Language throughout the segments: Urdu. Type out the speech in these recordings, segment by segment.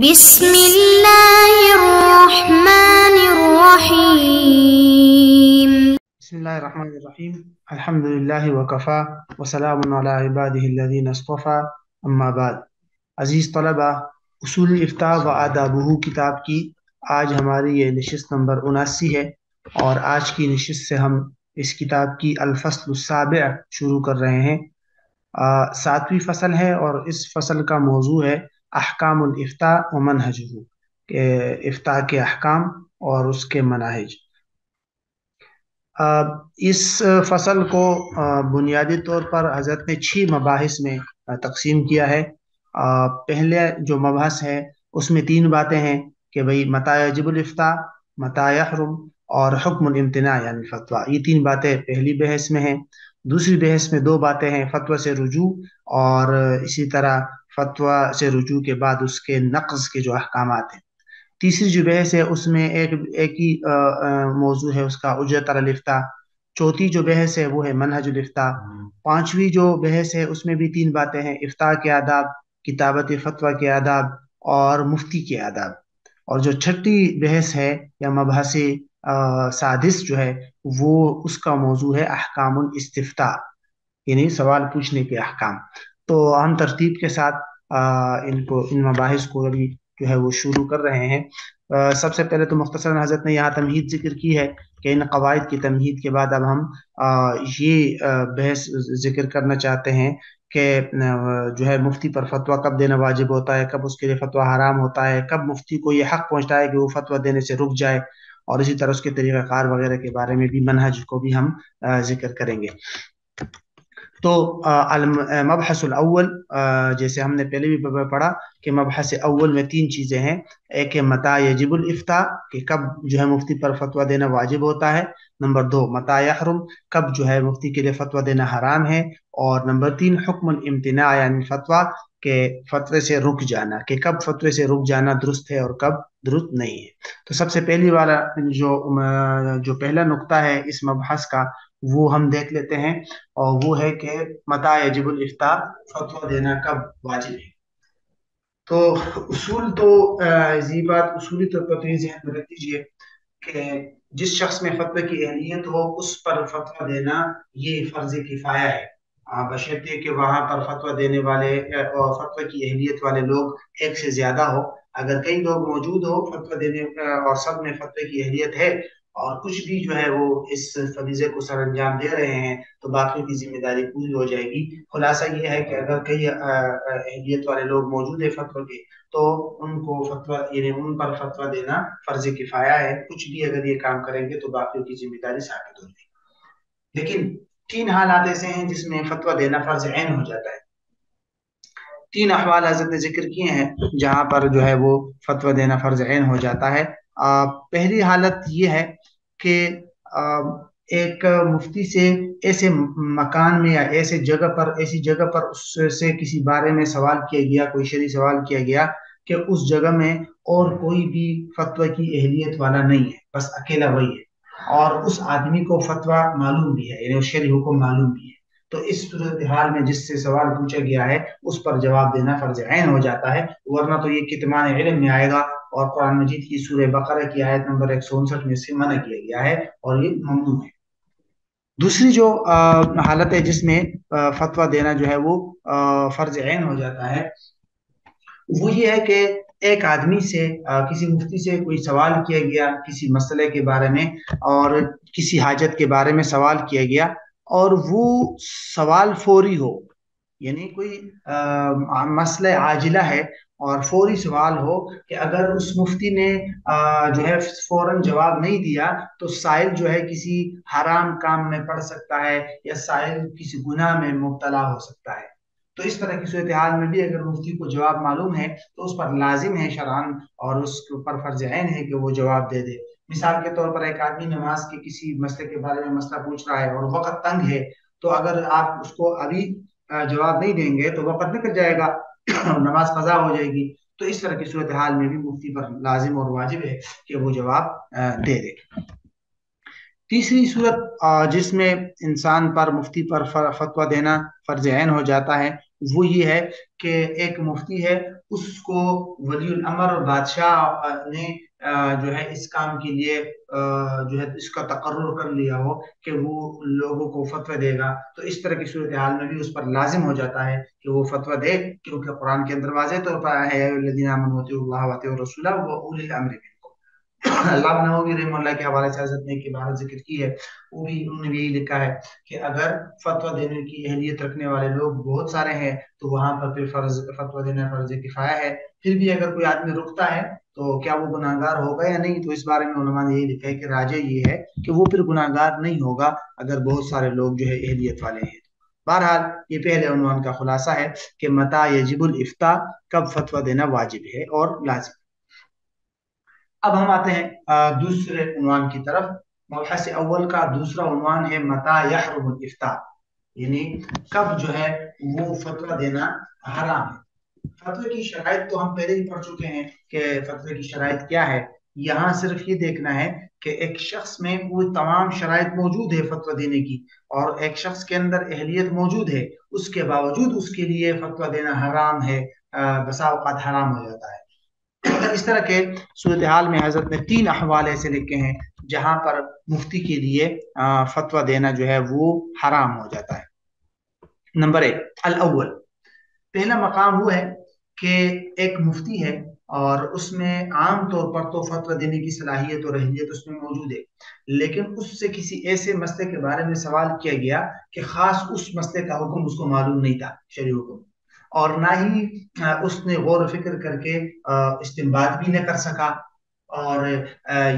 بسم اللہ الرحمن الرحیم بسم اللہ الرحمن الرحیم الحمد للہ وکفا وسلام علی عبادہ الذین اصطفى اما بعد۔ عزیز طلبہ، اصول الافتاء و آدابہ کتاب کی آج ہماری یہ نشست نمبر 79 ہے، اور آج کی نشست سے ہم اس کتاب کی الفصل السابع شروع کر رہے ہیں۔ 7ویں فصل ہے اور اس فصل کا موضوع ہے احکام الافتاء و منہجہ، کہ افتاء کے احکام اور اس کے مناہج۔ اس فصل کو بنیادی طور پر حضرت نے 6 مباحث میں تقسیم کیا ہے۔ پہلے جو مبحث ہے اس میں 3 باتیں ہیں کہ بھئی متى یجب الافتاء، متى یحرم، اور حکم الامتناع یعنی فتویٰ۔ یہ 3 باتیں پہلی بحث میں ہیں۔ دوسری بحث میں 2 باتیں ہیں، فتویٰ سے رجوع، اور اسی طرح فتویٰ سے رجوع کے بعد اس کے نقض کے جو احکامات ہیں۔ تیسری جو بحث ہے اس میں ایک ہی موضوع ہے، اس کا اجرت علی الافتاء۔ چوتھی جو بحث ہے وہ ہے منہج الافتاء۔ پانچویں جو بحث ہے اس میں بھی 3 باتیں ہیں، افتاء کے آداب، کتابت فتویٰ کے آداب، اور مفتی کے آداب۔ اور جو چھٹی بحث ہے یا مبحث سادس جو ہے وہ اس کا موضوع ہے احکام الاستفتاء، یعنی سوال پوچھنے کے احکام۔ تو ہم ترتیب کے ساتھ ان مباحث کو ابھی جو ہے وہ شروع کر رہے ہیں۔ سب سے پہلے تو مختصراً حضرت نے یہاں تمہید ذکر کی ہے کہ ان قواعد کی تمہید کے بعد اب ہم یہ بحث ذکر کرنا چاہتے ہیں کہ جو ہے مفتی پر فتویٰ کب دینا واجب ہوتا ہے، کب اس کے لیے فتویٰ حرام ہوتا ہے، کب مفتی کو یہ حق پہنچتا ہے کہ وہ فتویٰ دینے سے رک جائے، اور اسی طرح اس کے طریقہ کار وغیرہ کے بارے میں بھی، منہج کو بھی ہم ذکر کریں گے۔ تو مبحث الاول، جیسے ہم نے پہلے بھی پڑھا کہ مبحث اول میں 3 چیزیں ہیں۔ ایک ہے متى یجب الافتاء، کہ کب جو ہے مفتی پر فتویٰ دینا واجب ہوتا ہے۔ نمبر 2 متى یحرم، کب جو ہے مفتی کے لیے فتویٰ دینا حرام ہے۔ اور نمبر 3 حکم الامتناع یعنی فتویٰ کہ فتوے سے رک جانا، کہ کب فتوے سے رک جانا درست ہے اور کب درست نہیں ہے۔ تو سب سے پہلی والا جو پہلا نقطہ ہے اس مبحث کا وہ ہم دیکھ لیتے ہیں، اور وہ ہے کہ متى یجب الافتاء، فتویٰ دینا کب واجب ہے۔ تو اصول تو یہ بات اصولی طور پر ذہن میں رکھ دیجیے کہ جس شخص میں فتوی کی اہلیت ہو اس پر فتویٰ دینا یہ فرض کفایہ ہے، بشرطے کہ وہاں پر فتویٰ دینے والے اور فتویٰ کی اہلیت والے لوگ ایک سے زیادہ ہو۔ اگر کئی لوگ موجود ہو فتویٰ دینے اور سب میں فتوی کی اہلیت ہے اور کچھ بھی جو ہے وہ اس فریضے کو سر انجام دے رہے ہیں تو باقیوں کی ذمہ داری پوری ہو جائے گی۔ خلاصہ یہ ہے کہ اگر کئی اہلیت والے لوگ موجود ہیں فتویٰ کے تو ان کو فتویٰ یعنی ان پر فتویٰ دینا فرض کفایہ ہے، کچھ بھی اگر یہ کام کریں گے تو باقیوں کی ذمہ داری ثابت ہوگی۔ لیکن 3 حالات ایسے ہیں جس میں فتویٰ دینا فرض عین ہو جاتا ہے۔ 3 احوال حضرت نے ذکر کیے ہیں جہاں پر جو ہے وہ فتویٰ دینا فرض عین ہو جاتا ہے۔ پہلی حالت یہ ہے کہ ایک مفتی سے ایسے مکان میں یا ایسی جگہ پر اس سے کسی بارے میں سوال کیا گیا، کوئی شرعی سوال کیا گیا کہ اس جگہ میں اور کوئی بھی فتویٰ کی اہلیت والا نہیں ہے، بس اکیلا وہی ہے، اور اس آدمی کو فتویٰ معلوم بھی ہے، یعنی شرعی حکم معلوم بھی ہے۔ تو اس صورتحال میں جس سے سوال پوچھا گیا ہے اس پر جواب دینا فرض عین ہو جاتا ہے، ورنہ تو یہ کتمان علم میں آئے گا، اور قرآن مجید کی سورہ بقرہ کی آیت نمبر 159 میں سے منع کیا گیا ہے اور یہ ممنوع ہے۔ دوسری جو حالت ہے جس میں فتویٰ دینا جو ہے وہ فرض عین ہو جاتا ہے وہ یہ ہے کہ ایک آدمی سے کسی مفتی سے کوئی سوال کیا گیا کسی مسئلے کے بارے میں، اور کسی حاجت کے بارے میں سوال کیا گیا، اور وہ سوال فوری ہو، یعنی کوئی مسئلہ عاجلہ ہے اور فوری سوال ہو کہ اگر اس مفتی نے جو ہے فوراً جواب نہیں دیا تو سائل جو ہے کسی حرام کام میں پڑ سکتا ہے یا سائل کسی گناہ میں مبتلا ہو سکتا ہے۔ تو اس طرح کی صورتحال میں بھی اگر مفتی کو جواب معلوم ہے تو اس پر لازم ہے شرعاً اور اس کے اوپر فرض عین ہے کہ وہ جواب دے دے۔ مثال کے طور پر ایک آدمی نماز کے کسی مسئلے کے بارے میں مسئلہ پوچھ رہا ہے اور وقت تنگ ہے، تو اگر آپ اس کو ابھی جواب نہیں دیں گے تو وقت نکل جائے گا، نماز قضا ہو جائے گی۔ تو اس طرح کی صورتحال میں بھی مفتی پر لازم اور واجب ہے کہ وہ جواب دے دے۔ تیسری صورت جس میں انسان پر مفتی پر فتویٰ دینا فرض عین ہو جاتا ہے وہ یہ ہے کہ ایک مفتی ہے، اس کو ولی الامر اور بادشاہ نے جو ہے اس کام کے لیے جو ہے اس کا تقرر کر لیا ہو کہ وہ لوگوں کو فتوی دے گا، تو اس طرح کی صورتحال میں بھی اس پر لازم ہو جاتا ہے کہ وہ فتوی دے، کیونکہ قرآن کے اندر واضح طور پر ہے الذین آمنوا اطیعوا اللہ واطیعوا الرسول واولی الامر منکم۔ علامہ نووی رحمہ اللہ کے حوالے سے حضرت نے ایک عبارت ذکر کی ہے، وہ بھی انہوں نے بھی یہی لکھا ہے کہ اگر فتویٰ دینے کی اہلیت رکھنے والے لوگ بہت سارے ہیں تو وہاں پر پھر فتویٰ دینا فرض کفایہ ہے، پھر بھی اگر کوئی آدمی رکتا ہے تو کیا وہ گناہگار ہوگا یا نہیں؟ تو اس بارے میں علماء نے یہی لکھا ہے کہ راجع یہ ہے کہ وہ پھر گناہگار نہیں ہوگا اگر بہت سارے لوگ جو ہے اہلیت والے ہیں۔ بہرحال یہ پہلے عنوان کا خلاصہ ہے کہ متى یجب الافتاء، کب فتویٰ دینا واجب ہے اور لازم۔ اب ہم آتے ہیں دوسرے عنوان کی طرف۔ مبحث اول کا دوسرا عنوان ہے متى يحرم الافتاء، یعنی کب جو ہے وہ فتویٰ دینا حرام ہے۔ فتوے کی شرائط تو ہم پہلے ہی پڑھ چکے ہیں کہ فتوے کی شرائط کیا ہے، یہاں صرف یہ دیکھنا ہے کہ ایک شخص میں وہ تمام شرائط موجود ہے فتویٰ دینے کی، اور ایک شخص کے اندر اہلیت موجود ہے، اس کے باوجود اس کے لیے فتویٰ دینا حرام ہے، بسا اوقات حرام ہو جاتا ہے۔ اس طرح کے صورتحال میں حضرت نے 3 احوال ایسے لکھے ہیں جہاں پر مفتی کے لیے فتویٰ دینا جو ہے وہ حرام ہو جاتا ہے۔ نمبر 1 الاول، پہلا مقام وہ ہے کہ ایک مفتی ہے اور اس میں عام طور پر تو فتویٰ دینے کی صلاحیت اور اہلیت اس میں موجود ہے، لیکن اس سے کسی ایسے مسئلے کے بارے میں سوال کیا گیا کہ خاص اس مسئلے کا حکم اس کو معلوم نہیں تھا، شرعی حکم، اور نہ ہی اس نے غور و فکر کر کے استنباط بھی نہ کر سکا، اور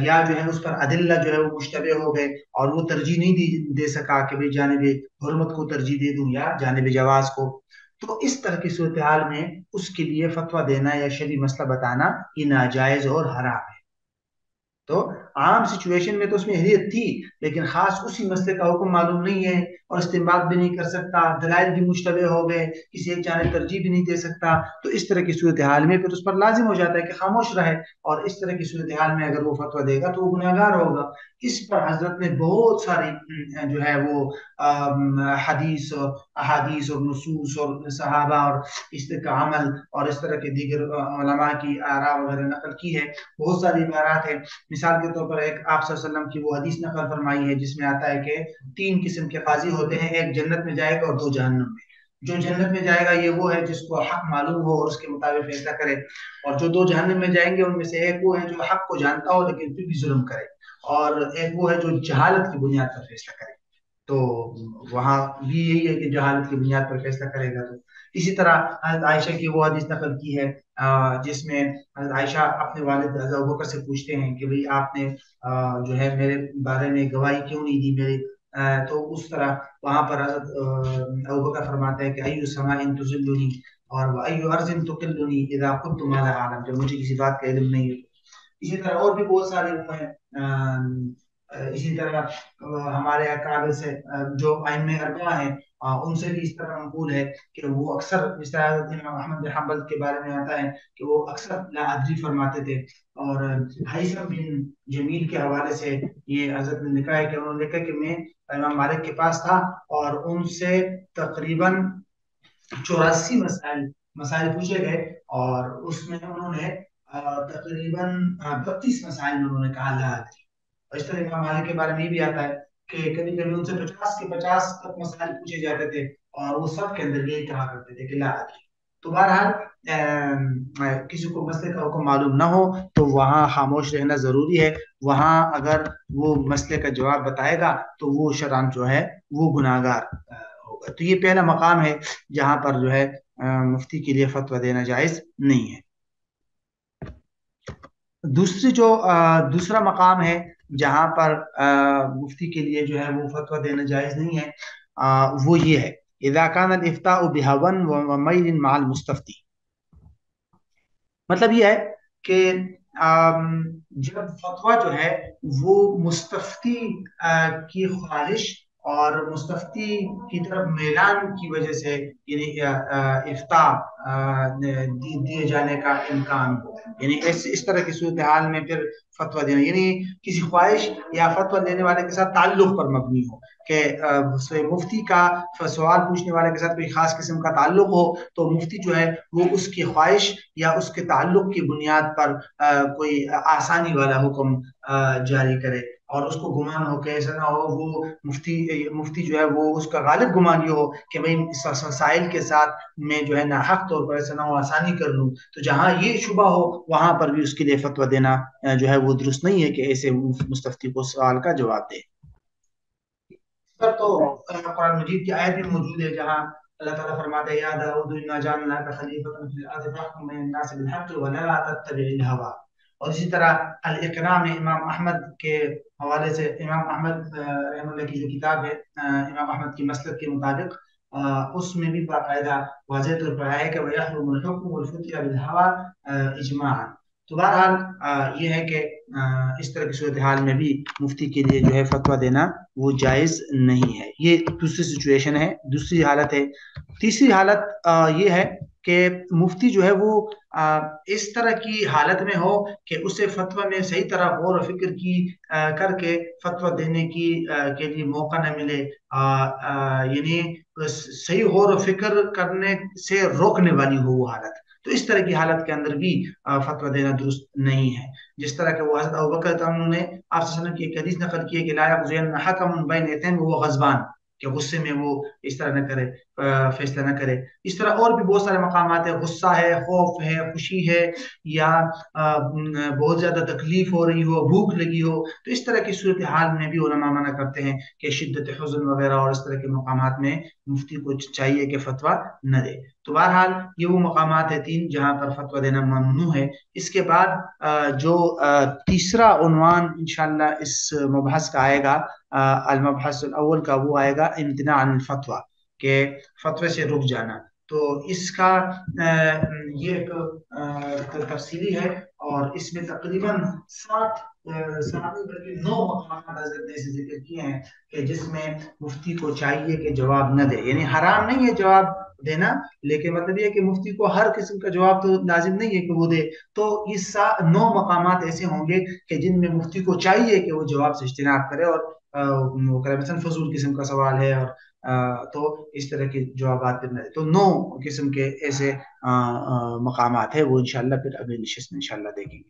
یا جو ہے اس پر ادلہ جو ہے وہ مشتبہ ہو گئے اور وہ ترجیح نہیں دے سکا کہ بھئی جانب حرمت کو ترجیح دے دوں یا جانب جواز کو، تو اس طرح کی صورتحال میں اس کے لیے فتویٰ دینا یا شرعی مسئلہ بتانا یہ ناجائز اور حرام ہے۔ تو عام سچویشن میں تو اس میں اہلیت تھی، لیکن خاص اسی مسئلے کا حکم معلوم نہیں ہے اور استنباط بھی نہیں کر سکتا، دلائل بھی مشتبہ ہو گئے، کسی ایک جانب ترجیح بھی نہیں دے سکتا، تو اس طرح کی صورتحال میں پھر اس پر لازم ہو جاتا ہے کہ خاموش رہے، اور اس طرح کی صورتحال میں اگر وہ فتویٰ دے گا تو وہ گناہگار ہوگا۔ اس پر حضرت نے بہت ساری جو ہے وہ حدیث اور احادیث اور نصوص اور صحابہ اور اس طرح کا عمل اور اس طرح کے دیگر علماء کی آراء وغیرہ نقل کی ہے، بہت ساری عبارات ہیں۔ مثال کے طور پر ایک آپ صلی اللہ علیہ وسلم کی وہ حدیث نقل فرمائی ہے جس میں آتا ہے کہ 3 قسم کے قاضی ہوتے ہیں، ایک جنت میں جائے گا اور 2 جہنم میں۔ جو جنت میں جائے گا یہ وہ ہے جس کو حق معلوم ہو اور اس کے مطابق فیصلہ کرے، اور جو 2 جہنم میں جائیں گے ان میں سے ایک وہ ہے جو حق کو جانتا ہو لیکن پھر بھی ظلم کرے، اور ایک وہ ہے جو جہالت کی بنیاد پر فیصلہ کرے۔ تو وہاں بھی یہی ہے کہ جہالت کی بنیاد پر فیصلہ کرے گا۔ تو اسی طرح حضرت عائشہ کی وہ حدیث نقل کی ہے جس میں حضرت عائشہ اپنے والد حضرت ابوبکر سے پوچھتے ہیں کہ بھئی آپ نے جو ہے میرے بارے میں گواہی کیوں نہیں دی میری، تو اس طرح وہاں پر حضرت ابوبکر فرماتے ہیں کہ ایو سماء تظلنی اور ایو ارض تقلنی اذا كنت ما لا اعلم، جب مجھے کسی بات کا علم نہیں ہے۔ اسی طرح اور بھی بہت سارے وہ ہیں۔ اسی طرح ہمارے اکابر سے جو ائمہ اربعہ ہیں ان سے بھی اس طرح منقول ہے کہ وہ اکثر، جس طرح حضرت امام احمد بن حنبل کے بارے میں آتا ہے کہ وہ اکثر لا ادری فرماتے تھے، اور ہیثم بن جمیل کے حوالے سے یہ حضرت نے لکھا ہے کہ انہوں نے لکھا کہ میں امام مالک کے پاس تھا اور ان سے تقریباً 84 مسائل پوچھے گئے، اور اس میں انہوں نے تقریباً 32 مسائل میں انہوں نے کہا لا ادری۔ اس طرح امام مالک کے بارے میں یہ بھی آتا ہے کہ کبھی کبھی ان سے 50 کے 50 تک مسائل پوچھے جاتے تھے اور وہ سب کے اندر یہی کہا کرتے تھے کہ لا ادری۔ تو بہرحال کسی کو مسئلے کا حکم معلوم نہ ہو تو وہاں خاموش رہنا ضروری ہے، وہاں اگر وہ مسئلے کا جواب بتائے گا تو وہ شرعاً جو ہے وہ گناہگار ہوگا۔ تو یہ پہلا مقام ہے جہاں پر جو ہے مفتی کے لیے فتویٰ دینا جائز نہیں ہے۔ دوسرا مقام ہے جہاں پر مفتی کے لیے جو ہے وہ فتویٰ دینا جائز نہیں ہے، وہ یہ ہے اذا كان الافتاء بهوى وميل مع المستفتي۔ مطلب یہ ہے کہ جب فتویٰ جو ہے وہ مستفتی کی خواہش اور مستفتی کی طرف میلان کی وجہ سے، یعنی افتاء دیے جانے کا امکان ہو، یعنی اس طرح کی صورتحال میں پھر فتویٰ دینا، یعنی کسی خواہش یا فتویٰ دینے والے کے ساتھ تعلق پر مبنی ہو، کہ مفتی کا سوال پوچھنے والے کے ساتھ کوئی خاص قسم کا تعلق ہو تو مفتی جو ہے وہ اس کی خواہش یا اس کے تعلق کی بنیاد پر کوئی آسانی والا حکم جاری کرے، اور اس کو گمان ہو کہ ایسا نہ ہو وہ مفتی جو ہے وہ اس کا غالب گمان یہ ہو کہ میں سائل کے ساتھ میں جو ہے ناحق طور پر ایسا نہ ہو آسانی کر لوں، تو جہاں یہ شبہ ہو وہاں پر بھی اس کے لیے فتویٰ دینا جو ہے وہ درست نہیں ہے کہ ایسے مستفتی کو سوال کا جواب دے۔ پر تو قرآن مجید کی آیت بھی موجود ہے جہاں اللہ تعالیٰ فرماتے ہیں یا داؤد انا جعلناک خلیفۃ فی الارض فاحکم بین الناس بالحق ولا تتبع الہوی، اور اسی طرح الاقناع میں امام احمد کے حوالے سے، امام احمد رحمہ اللہ کی جو کتاب ہے امام احمد کی مسلک کے مطابق اس میں بھی باقاعدہ واضح طور پر ہے کہ وَيَحْرُمُ الْحُكْمُ وَالْفُتْيَ بِالْهَوَىٰ اجماعا۔ تو بہرحال یہ ہے کہ اس طرح کی صورتحال میں بھی مفتی کے لیے جو ہے فتویٰ دینا وہ جائز نہیں ہے۔ یہ دوسری سچویشن ہے، دوسری حالت ہے۔ تیسری حالت یہ ہے کہ مفتی جو ہے وہ اس طرح کی حالت میں ہو کہ اسے فتویٰ میں صحیح طرح غور و فکر کی کر کے فتویٰ دینے کی کے لیے موقع نہ ملے، یعنی صحیح غور و فکر کرنے سے روکنے والی ہو وہ حالت، تو اس طرح کی حالت کے اندر بھی فتویٰ دینا درست نہیں ہے۔ جس طرح کہ وہ حضرت ابوبکر نے آپ صلی اللہ علیہ وسلم کی ایک حدیث نقل کی ہے کہ لا یقضین حکم بین اثنین وهو غضبان، کہ غصے میں وہ اس طرح نہ کرے، فیصلہ نہ کرے۔ اس طرح اور بھی بہت سارے مقامات ہیں، غصہ ہے، خوف ہے، خوشی ہے، یا بہت زیادہ تکلیف ہو رہی ہو، بھوک لگی ہو، تو اس طرح کی صورتحال میں بھی علماء منع کرتے ہیں کہ شدت حزن وغیرہ اور اس طرح کے مقامات میں مفتی کو چاہیے کہ فتویٰ نہ دے۔ تو بہرحال یہ وہ مقامات ہیں تین جہاں پر فتویٰ دینا ممنوع ہے۔ اس کے بعد جو تیسرا عنوان انشاءاللہ اس مبحث کا آئے گا، المبحث الاول کا، وہ آئے گا امتناع عن الفتویٰ، کہ فتوے سے رک جانا۔ تو اس کا یہ ایک تفصیلی ہے، اور اس میں تقریباً 9 مقامات حضرت نے ذکر کیے ہیں کہ جس میں مفتی کو چاہیے کہ جواب نہ دے، یعنی حرام نہیں ہے جواب دینا، لیکن مطلب یہ ہے کہ مفتی کو ہر قسم کا جواب تو لازم نہیں ہے کہ وہ دے۔ تو یہ 9 مقامات ایسے ہوں گے کہ جن میں مفتی کو چاہیے کہ وہ جواب سے اجتناب کرے، اور وہ کرے، مثلا فضول قسم کا سوال ہے اور تو اس طرح کے جوابات پھر نہ دے۔ تو 9 قسم کے ایسے مقامات ہیں، وہ انشاءاللہ پھر اگلی نشست میں انشاءاللہ دیکھیں گے۔